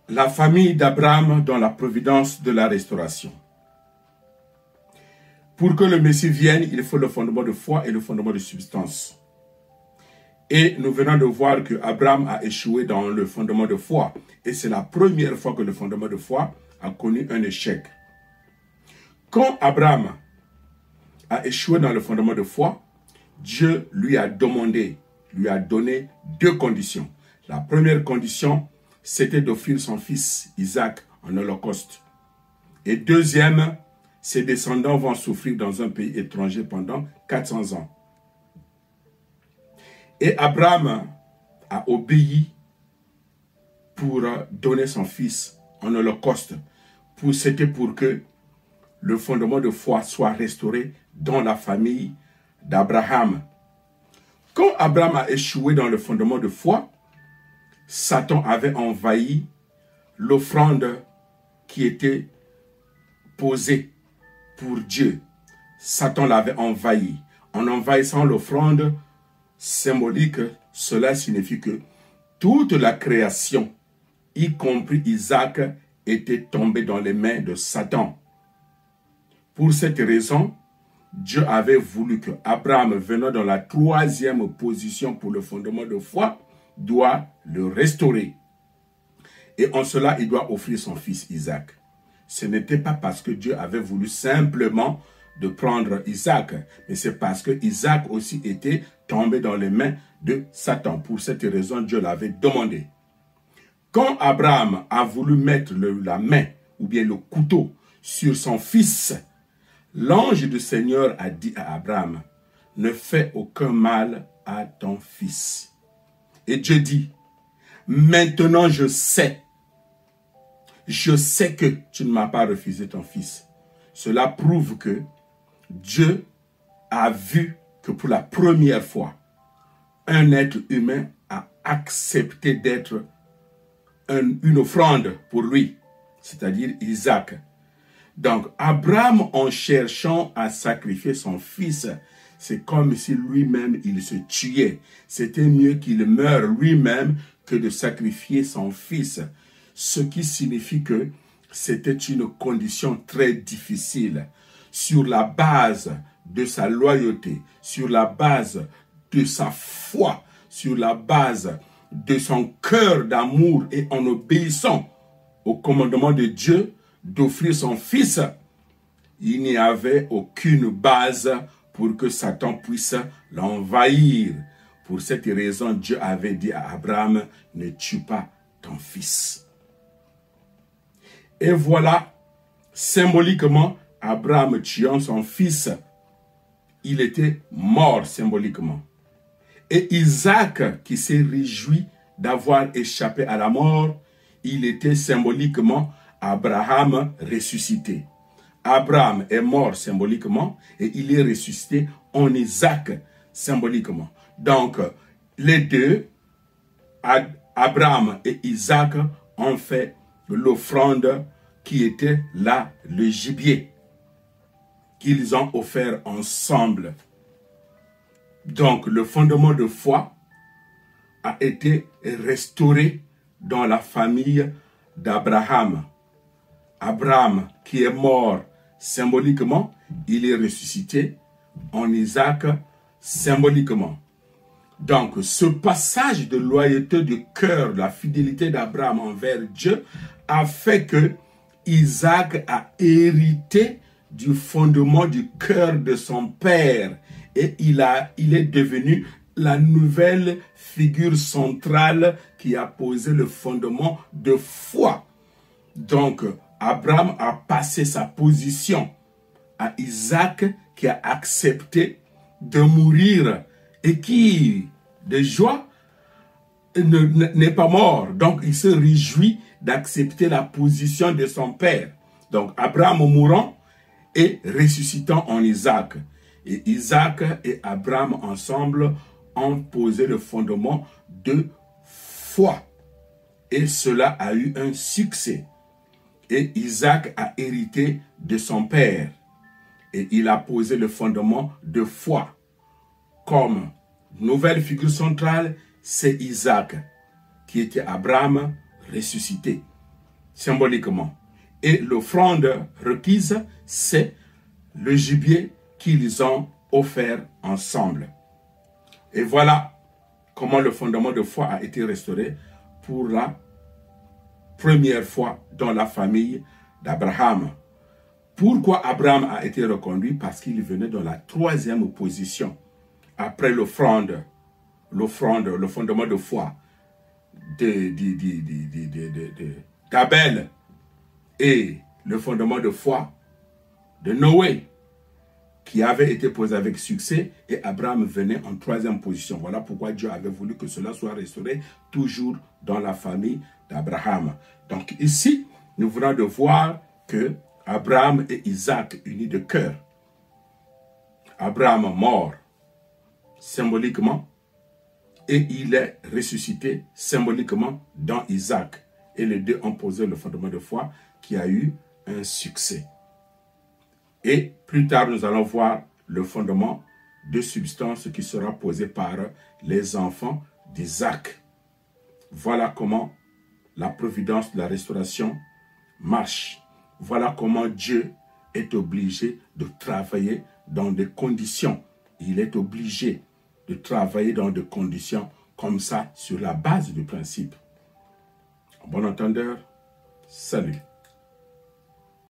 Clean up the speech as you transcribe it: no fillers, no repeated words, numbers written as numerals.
La famille d'Abraham dans la providence de la restauration. Pour que le Messie vienne, il faut le fondement de foi et le fondement de substance. Et nous venons de voir que Abraham a échoué dans le fondement de foi. Et c'est la première fois que le fondement de foi a connu un échec. Quand Abraham a échoué dans le fondement de foi, Dieu lui a demandé, lui a donné deux conditions. La première condition, c'était d'offrir son fils Isaac en holocauste. Et deuxième, ses descendants vont souffrir dans un pays étranger pendant 400 ans. Et Abraham a obéi pour donner son fils en holocauste. C'était pour que le fondement de foi soit restauré dans la famille d'Abraham. Quand Abraham a échoué dans le fondement de foi, Satan avait envahi l'offrande qui était posée pour Dieu. Satan l'avait envahi. En envahissant l'offrande symbolique, cela signifie que toute la création, y compris Isaac, était tombée dans les mains de Satan. Pour cette raison, Dieu avait voulu que Abraham, venant dans la troisième position pour le fondement de foi, doit le restaurer. Et en cela, il doit offrir son fils Isaac. Ce n'était pas parce que Dieu avait voulu simplement de prendre Isaac, mais c'est parce que Isaac aussi était tombé dans les mains de Satan. Pour cette raison, Dieu l'avait demandé. Quand Abraham a voulu mettre la main ou bien le couteau sur son fils, l'ange du Seigneur a dit à Abraham, « Ne fais aucun mal à ton fils. » Et Dieu dit, « Maintenant je sais que tu ne m'as pas refusé ton fils. » Cela prouve que Dieu a vu que pour la première fois, un être humain a accepté d'être une offrande pour lui, c'est-à-dire Isaac. Donc, Abraham, en cherchant à sacrifier son fils, c'est comme si lui-même, il se tuait. C'était mieux qu'il meure lui-même que de sacrifier son fils. Ce qui signifie que c'était une condition très difficile. Sur la base de sa loyauté, sur la base de sa foi, sur la base de son cœur d'amour et en obéissant au commandement de Dieu d'offrir son fils, il n'y avait aucune base pour que Satan puisse l'envahir. Pour cette raison, Dieu avait dit à Abraham, ne tue pas ton fils. Et voilà, symboliquement, Abraham tuant son fils, il était mort symboliquement. Et Isaac, qui s'est réjoui d'avoir échappé à la mort, il était symboliquement Abraham ressuscité. Abraham est mort symboliquement et il est ressuscité en Isaac symboliquement. Donc, les deux, Abraham et Isaac, ont fait l'offrande qui était là, le gibier, qu'ils ont offert ensemble. Donc, le fondement de foi a été restauré dans la famille d'Abraham. Abraham, qui est mort symboliquement, il est ressuscité en Isaac symboliquement. Donc, ce passage de loyauté du cœur, la fidélité d'Abraham envers Dieu, a fait que Isaac a hérité du fondement du cœur de son père. Et il est devenu la nouvelle figure centrale qui a posé le fondement de foi. Donc, Abraham a passé sa position à Isaac qui a accepté de mourir et qui, de joie, n'est pas mort. Donc, il se réjouit d'accepter la position de son père. Donc, Abraham mourant et ressuscitant en Isaac. Et Isaac et Abraham ensemble ont posé le fondement de foi. Et cela a eu un succès. Et Isaac a hérité de son père. Et il a posé le fondement de foi. Comme nouvelle figure centrale, c'est Isaac, qui était Abraham ressuscité. symboliquement. Et l'offrande requise, c'est le gibier qu'ils ont offert ensemble. Et voilà comment le fondement de foi a été restauré pour la première fois dans la famille d'Abraham. Pourquoi Abraham a été reconduit? Parce qu'il venait dans la troisième position. Après l'offrande, le fondement de foi d'Abel et le fondement de foi de Noé, qui avait été posé avec succès, et Abraham venait en troisième position. Voilà pourquoi Dieu avait voulu que cela soit restauré toujours dans la famille d'Abraham. Donc ici, nous venons de voir que Abraham et Isaac unis de cœur. Abraham mort symboliquement et il est ressuscité symboliquement dans Isaac. Et les deux ont posé le fondement de foi qui a eu un succès. Et plus tard, nous allons voir le fondement de substance qui sera posé par les enfants d'Isaac. Voilà comment la providence de la restauration marche. Voilà comment Dieu est obligé de travailler dans des conditions. Il est obligé de travailler dans des conditions comme ça, sur la base du principe. Bon entendeur, salut.